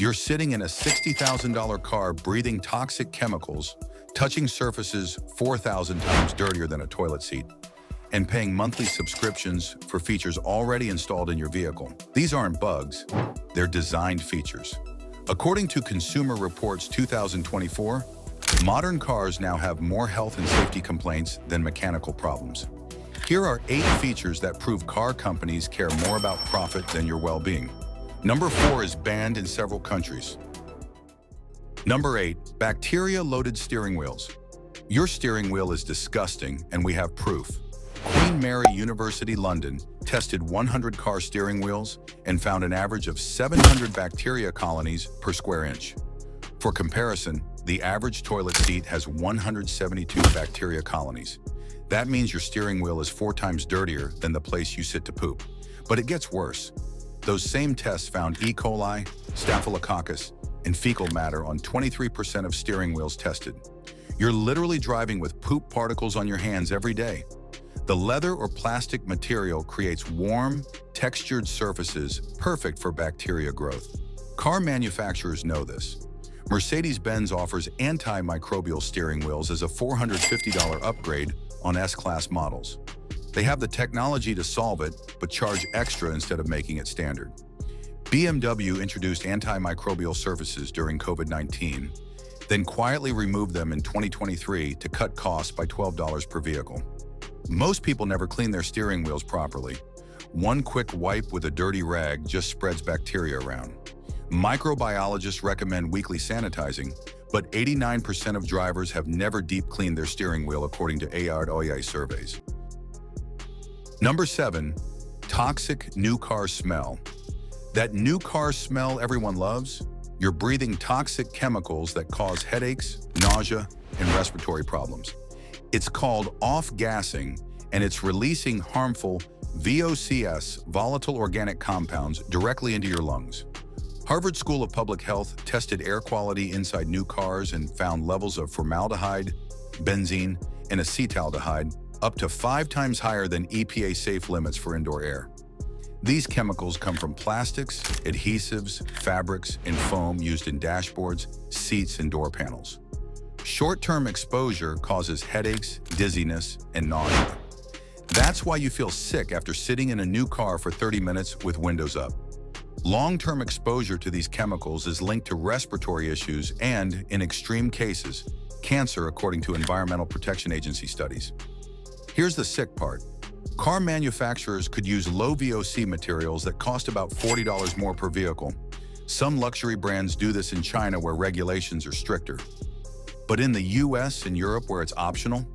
You're sitting in a $60,000 car breathing toxic chemicals, touching surfaces 4,000 times dirtier than a toilet seat, and paying monthly subscriptions for features already installed in your vehicle. These aren't bugs, they're designed features. According to Consumer Reports 2024, modern cars now have more health and safety complaints than mechanical problems. Here are 8 features that prove car companies care more about profit than your well-being. Number 4 is banned in several countries. Number 8, bacteria-loaded steering wheels. Your steering wheel is disgusting, and we have proof. Queen Mary University London tested 100 car steering wheels and found an average of 700 bacteria colonies per square inch. For comparison, the average toilet seat has 172 bacteria colonies. That means your steering wheel is 4 times dirtier than the place you sit to poop. But it gets worse. Those same tests found E. coli, staphylococcus, and fecal matter on 23% of steering wheels tested. You're literally driving with poop particles on your hands every day. The leather or plastic material creates warm, textured surfaces perfect for bacteria growth. Car manufacturers know this. Mercedes-Benz offers antimicrobial steering wheels as a $450 upgrade on S-Class models. They have the technology to solve it, but charge extra instead of making it standard. BMW introduced antimicrobial surfaces during COVID-19, then quietly removed them in 2023 to cut costs by $12 per vehicle. Most people never clean their steering wheels properly. One quick wipe with a dirty rag just spreads bacteria around. Microbiologists recommend weekly sanitizing, but 89% of drivers have never deep cleaned their steering wheel according to AROI surveys. Number 7, toxic new car smell. That new car smell everyone loves? You're breathing toxic chemicals that cause headaches, nausea, and respiratory problems. It's called off-gassing, and it's releasing harmful VOCs, volatile organic compounds, directly into your lungs. Harvard School of Public Health tested air quality inside new cars and found levels of formaldehyde, benzene, and acetaldehyde up to 5 times higher than EPA safe limits for indoor air. These chemicals come from plastics, adhesives, fabrics, and foam used in dashboards, seats, and door panels. Short-term exposure causes headaches, dizziness, and nausea. That's why you feel sick after sitting in a new car for 30 minutes with windows up. Long-term exposure to these chemicals is linked to respiratory issues and, in extreme cases, cancer according to Environmental Protection Agency studies. Here's the sick part. Car manufacturers could use low VOC materials that cost about $40 more per vehicle. Some luxury brands do this in China where regulations are stricter. But in the US and Europe where it's optional,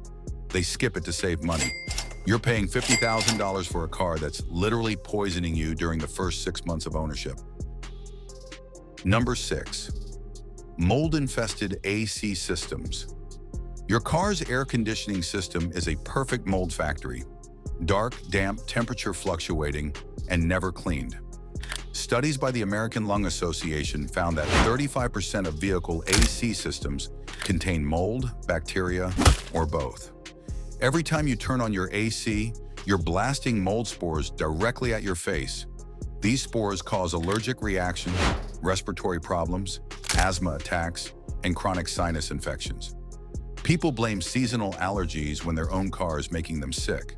they skip it to save money. You're paying $50,000 for a car that's literally poisoning you during the first 6 months of ownership. Number 6, mold-infested AC systems. Your car's air conditioning system is a perfect mold factory. Dark, damp, temperature fluctuating, and never cleaned. Studies by the American Lung Association found that 35% of vehicle AC systems contain mold, bacteria, or both. Every time you turn on your AC, you're blasting mold spores directly at your face. These spores cause allergic reactions, respiratory problems, asthma attacks, and chronic sinus infections. People blame seasonal allergies when their own car is making them sick.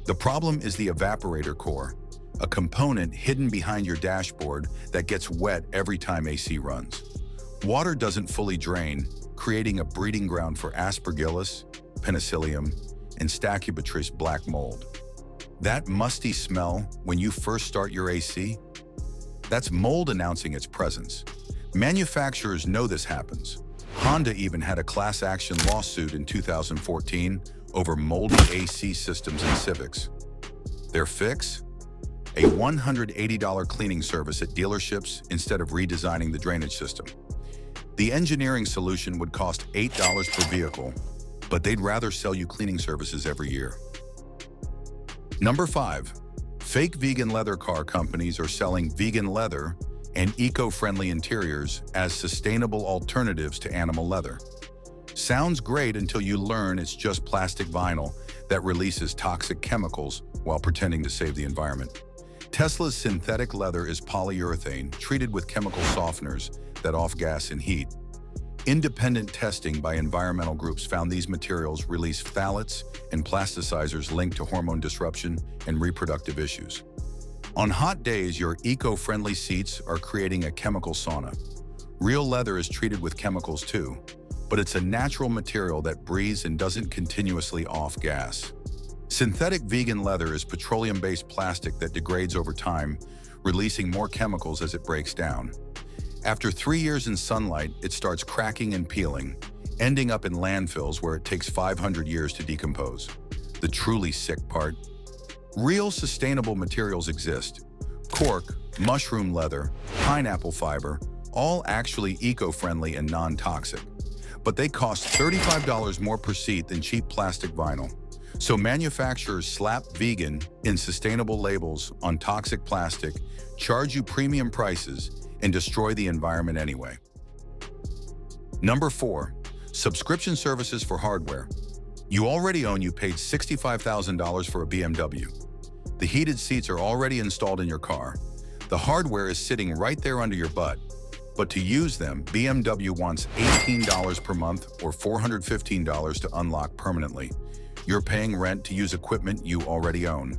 The problem is the evaporator core, a component hidden behind your dashboard that gets wet every time AC runs. Water doesn't fully drain, creating a breeding ground for Aspergillus, Penicillium, and Stachybotrys black mold. That musty smell when you first start your AC? That's mold announcing its presence. Manufacturers know this happens. Honda even had a class action lawsuit in 2014 over moldy AC systems in Civics. Their fix? A $180 cleaning service at dealerships instead of redesigning the drainage system. The engineering solution would cost $8 per vehicle, but they'd rather sell you cleaning services every year. Number 5, fake vegan leather car companies are selling vegan leather and eco-friendly interiors as sustainable alternatives to animal leather. Sounds great until you learn it's just plastic vinyl that releases toxic chemicals while pretending to save the environment. Tesla's synthetic leather is polyurethane treated with chemical softeners that off-gas and heat. Independent testing by environmental groups found these materials release phthalates and plasticizers linked to hormone disruption and reproductive issues. On hot days, your eco-friendly seats are creating a chemical sauna. Real leather is treated with chemicals too, but it's a natural material that breathes and doesn't continuously off-gas. Synthetic vegan leather is petroleum-based plastic that degrades over time, releasing more chemicals as it breaks down. After 3 years in sunlight, it starts cracking and peeling, ending up in landfills where it takes 500 years to decompose. The truly sick part? Real sustainable materials exist. Cork, mushroom leather, pineapple fiber, all actually eco-friendly and non-toxic. But they cost $35 more per seat than cheap plastic vinyl. So manufacturers slap vegan and sustainable labels on toxic plastic, charge you premium prices, and destroy the environment anyway. Number 4, subscription services for hardware. You paid $65,000 for a BMW. The heated seats are already installed in your car. The hardware is sitting right there under your butt. But to use them, BMW wants $18 per month or $415 to unlock permanently. You're paying rent to use equipment you already own.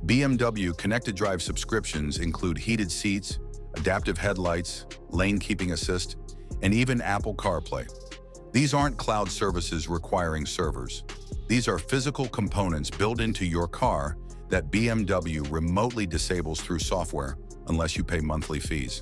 BMW connected drive subscriptions include heated seats, adaptive headlights, lane keeping assist, and even Apple CarPlay. These aren't cloud services requiring servers. These are physical components built into your car that BMW remotely disables through software unless you pay monthly fees.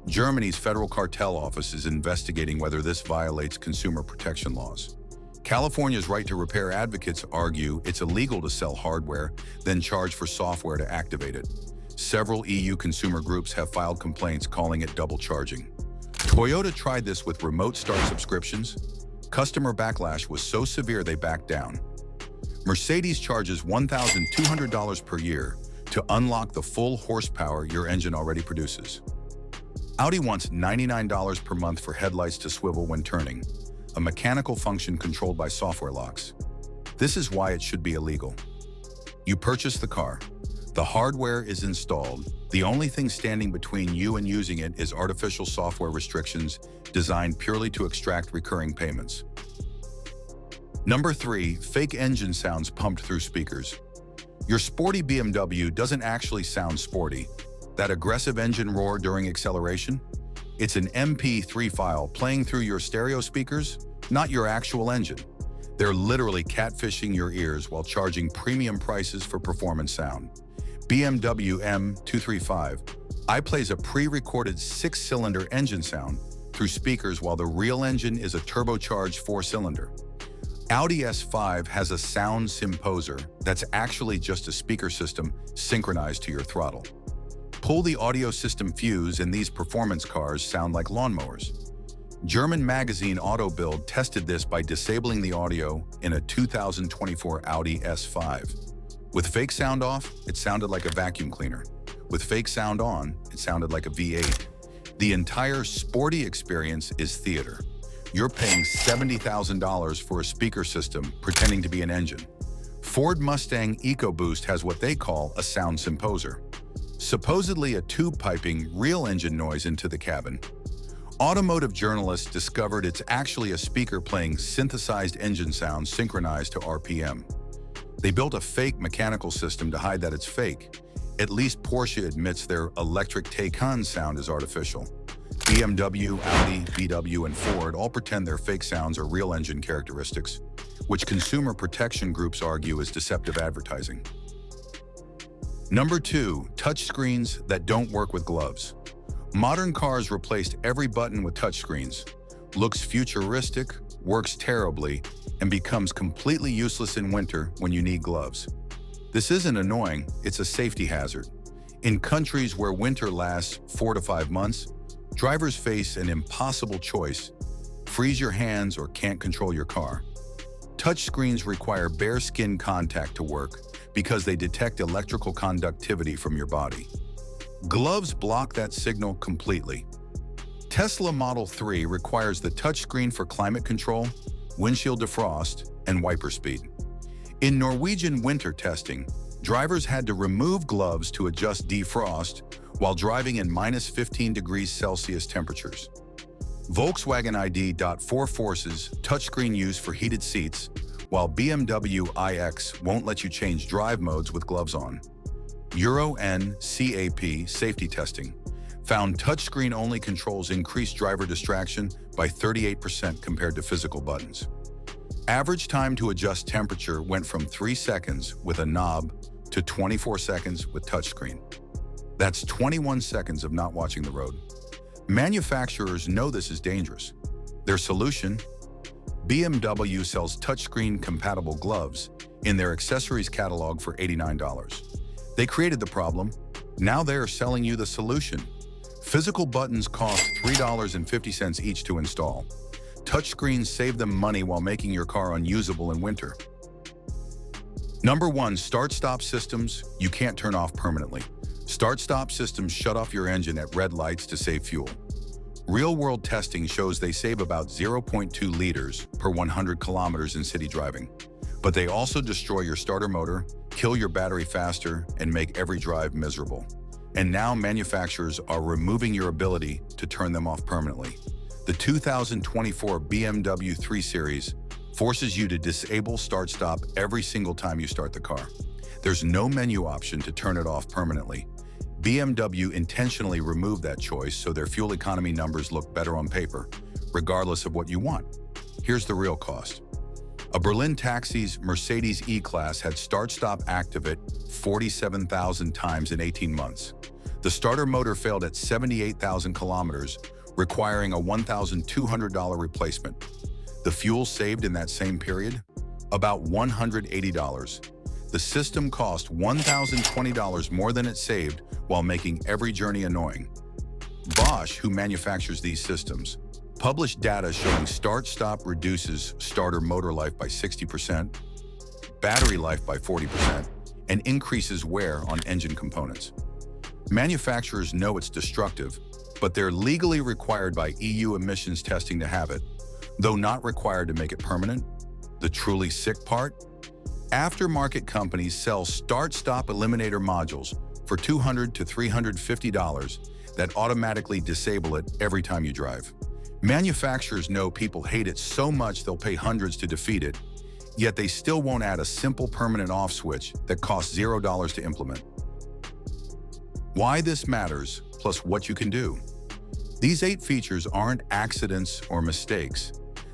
Germany's Federal Cartel Office is investigating whether this violates consumer protection laws. California's right to repair advocates argue it's illegal to sell hardware, then charge for software to activate it. Several EU consumer groups have filed complaints calling it double charging. Toyota tried this with remote start subscriptions. Customer backlash was so severe they backed down. Mercedes charges $1,200 per year to unlock the full horsepower your engine already produces. Audi wants $99 per month for headlights to swivel when turning, a mechanical function controlled by software locks. This is why it should be illegal. You purchase the car. The hardware is installed. The only thing standing between you and using it is artificial software restrictions designed purely to extract recurring payments. Number 3, fake engine sounds pumped through speakers. Your sporty BMW doesn't actually sound sporty. That aggressive engine roar during acceleration? It's an MP3 file playing through your stereo speakers, not your actual engine. They're literally catfishing your ears while charging premium prices for performance sound. BMW M235i plays a pre-recorded 6-cylinder engine sound through speakers while the real engine is a turbocharged 4-cylinder. Audi S5 has a sound symposer that's actually just a speaker system synchronized to your throttle. Pull the audio system fuse and these performance cars sound like lawnmowers. German magazine Auto Bild tested this by disabling the audio in a 2024 Audi S5. With fake sound off, it sounded like a vacuum cleaner. With fake sound on, it sounded like a V8. The entire sporty experience is theater. You're paying $70,000 for a speaker system pretending to be an engine. Ford Mustang EcoBoost has what they call a sound symposer. Supposedly a tube piping real engine noise into the cabin. Automotive journalists discovered it's actually a speaker playing synthesized engine sounds synchronized to RPM. They built a fake mechanical system to hide that it's fake. At least Porsche admits their electric Taycan sound is artificial. BMW, Audi, VW, and Ford all pretend their fake sounds are real engine characteristics, which consumer protection groups argue is deceptive advertising. Number 2, touchscreens that don't work with gloves. Modern cars replaced every button with touchscreens. Looks futuristic, works terribly, and becomes completely useless in winter when you need gloves. This isn't annoying, it's a safety hazard. In countries where winter lasts 4 to 5 months, drivers face an impossible choice: freeze your hands or can't control your car. Touchscreens require bare skin contact to work because they detect electrical conductivity from your body. Gloves block that signal completely. Tesla Model 3 requires the touchscreen for climate control, windshield defrost, and wiper speed. In Norwegian winter testing, Drivers had to remove gloves to adjust defrost while driving in minus 15 degrees Celsius temperatures. Volkswagen ID.4 forces touchscreen use for heated seats, while BMW iX won't let you change drive modes with gloves on. Euro NCAP safety testing found touchscreen-only controls increased driver distraction by 38% compared to physical buttons. Average time to adjust temperature went from 3 seconds with a knob to 24 seconds with touchscreen. That's 21 seconds of not watching the road. Manufacturers know this is dangerous. Their solution? BMW sells touchscreen-compatible gloves in their accessories catalog for $89. They created the problem. Now they are selling you the solution. Physical buttons cost $3.50 each to install. Touchscreens save them money while making your car unusable in winter. Number 1, start-stop systems you can't turn off permanently. Start-stop systems shut off your engine at red lights to save fuel. Real-world testing shows they save about 0.2 liters per 100 kilometers in city driving. But they also destroy your starter motor, kill your battery faster, and make every drive miserable. And now manufacturers are removing your ability to turn them off permanently. The 2024 BMW 3 Series forces you to disable start-stop every single time you start the car. There's no menu option to turn it off permanently. BMW intentionally removed that choice so their fuel economy numbers look better on paper, regardless of what you want. Here's the real cost. A Berlin taxi's Mercedes E-Class had start-stop activate 47,000 times in 18 months. The starter motor failed at 78,000 kilometers, requiring a $1,200 replacement. The fuel saved in that same period? About $180. The system cost $1,020 more than it saved while making every journey annoying. Bosch, who manufactures these systems, published data showing start-stop reduces starter motor life by 60%, battery life by 40%, and increases wear on engine components. Manufacturers know it's destructive, but they're legally required by EU emissions testing to have it, though not required to make it permanent. The truly sick part? Aftermarket companies sell start-stop eliminator modules for $200 to $350 that automatically disable it every time you drive. Manufacturers know people hate it so much they'll pay hundreds to defeat it, yet they still won't add a simple permanent off switch that costs $0 to implement. Why this matters, plus what you can do. These 8 features aren't accidents or mistakes.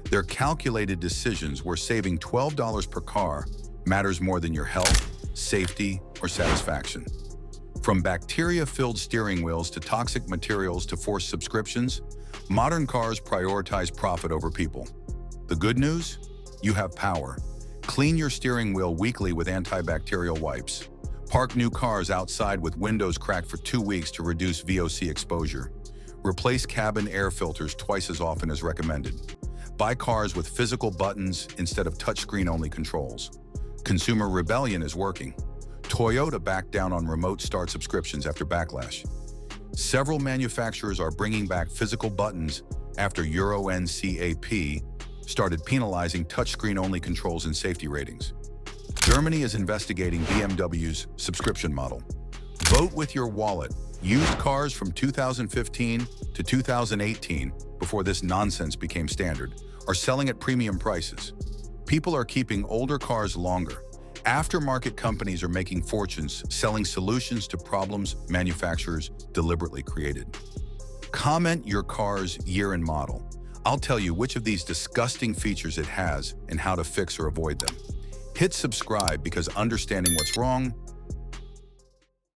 They're calculated decisions where saving $12 per car matters more than your health, safety, or satisfaction. From bacteria-filled steering wheels to toxic materials to forced subscriptions, modern cars prioritize profit over people. The good news? You have power. Clean your steering wheel weekly with antibacterial wipes. Park new cars outside with windows cracked for 2 weeks to reduce VOC exposure. Replace cabin air filters twice as often as recommended. Buy cars with physical buttons instead of touchscreen-only controls. Consumer rebellion is working. Toyota backed down on remote start subscriptions after backlash. Several manufacturers are bringing back physical buttons after Euro NCAP started penalizing touchscreen-only controls and safety ratings. Germany is investigating BMW's subscription model. Vote with your wallet. Used cars from 2015 to 2018, before this nonsense became standard, are selling at premium prices. People are keeping older cars longer. Aftermarket companies are making fortunes selling solutions to problems manufacturers deliberately created. Comment your car's year and model. I'll tell you which of these disgusting features it has and how to fix or avoid them. Hit subscribe because understanding what's wrong